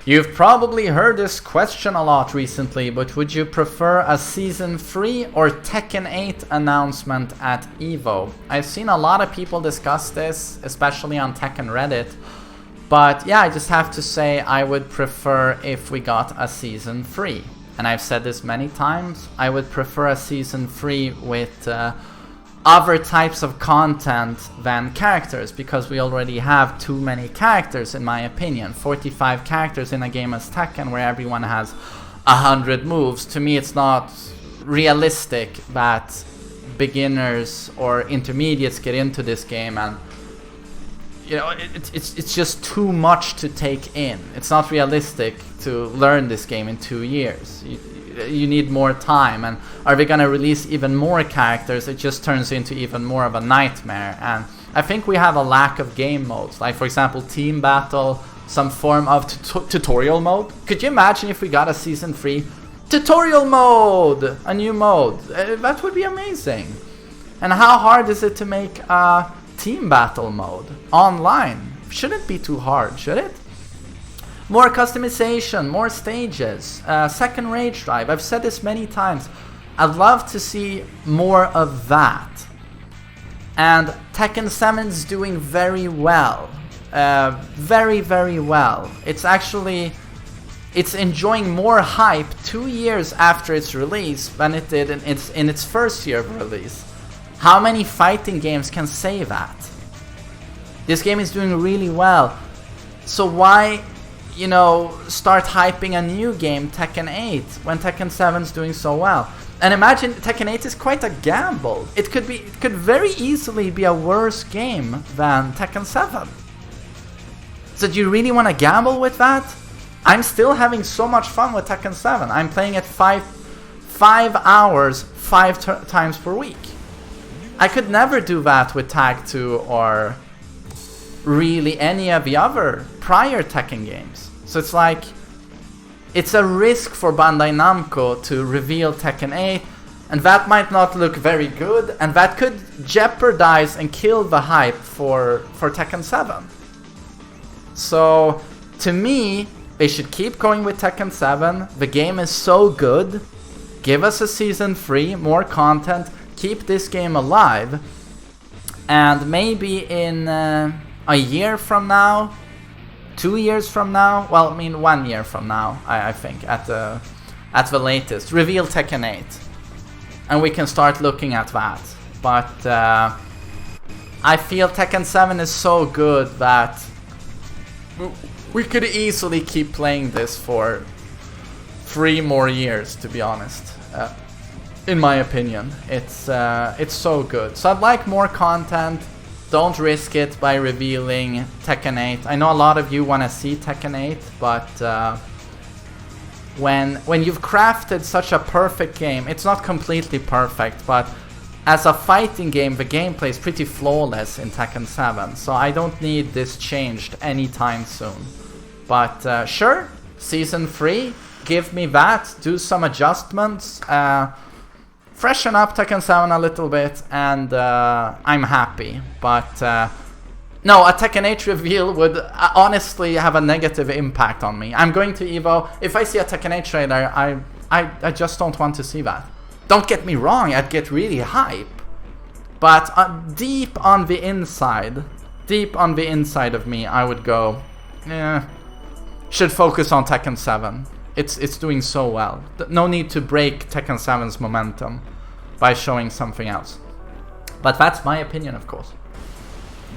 You've probably heard this question a lot recently, but would you prefer a Season 3 or Tekken 8 announcement at EVO? I've seen a lot of people discuss this, especially on Tekken Reddit. But yeah, I just have to say I would prefer if we got a Season 3. And I've said this many times, I would prefer a Season 3 with other types of content than characters, because we already have too many characters in my opinion. 45 characters in a game as Tekken where everyone has 100 moves. To me it's not realistic that beginners or intermediates get into this game, and you know, it's just too much to take in. It's not realistic to learn this game in 2 years. You need more time, and are we gonna release even more characters? It just turns into even more of a nightmare. And I think we have a lack of game modes, like for example team battle, some form of tutorial mode. Could you imagine if we got a Season 3 tutorial mode, a new mode? That would be amazing. And how hard is it to make a team battle mode online? Shouldn't be too hard, should it? More customization, more stages, second rage drive. I've said this many times. I'd love to see more of that. And Tekken 7's doing very well. Very, very well. It's enjoying more hype 2 years after its release than it did in its first year of release. How many fighting games can say that? This game is doing really well. So why, you know, start hyping a new game, Tekken 8, when Tekken 7's doing so well? And imagine Tekken 8 is quite a gamble. It could very easily be a worse game than Tekken 7. So do you really want to gamble with that? I'm still having so much fun with Tekken 7. I'm playing it 5 hours 5 times per week. I could never do that with Tag 2 or really any of the other prior Tekken games. So it's like, it's a risk for Bandai Namco to reveal Tekken 8, and that might not look very good, and that could jeopardize and kill the hype for Tekken 7. So to me, they should keep going with Tekken 7. The game is so good. Give us a Season 3, more content, keep this game alive, and maybe in a year from now, 2 years from now, well, I mean 1 year from now, I think, at the latest, reveal Tekken 8, and we can start looking at that. But I feel Tekken 7 is so good that we could easily keep playing this for 3 more years, to be honest. In my opinion, it's so good. So I'd like more content. Don't risk it by revealing Tekken 8. I know a lot of you want to see Tekken 8, but when you've crafted such a perfect game, it's not completely perfect, but as a fighting game, the gameplay is pretty flawless in Tekken 7, so I don't need this changed anytime soon. But sure, Season 3, give me that, do some adjustments, freshen up Tekken 7 a little bit, and I'm happy. But no, a Tekken 8 reveal would honestly have a negative impact on me. I'm going to EVO. If I see a Tekken 8 trailer, I just don't want to see that. Don't get me wrong, I'd get really hype. But deep on the inside of me, I would go, should focus on Tekken 7. It's doing so well. No need to break Tekken 7's momentum by showing something else. But that's my opinion, of course.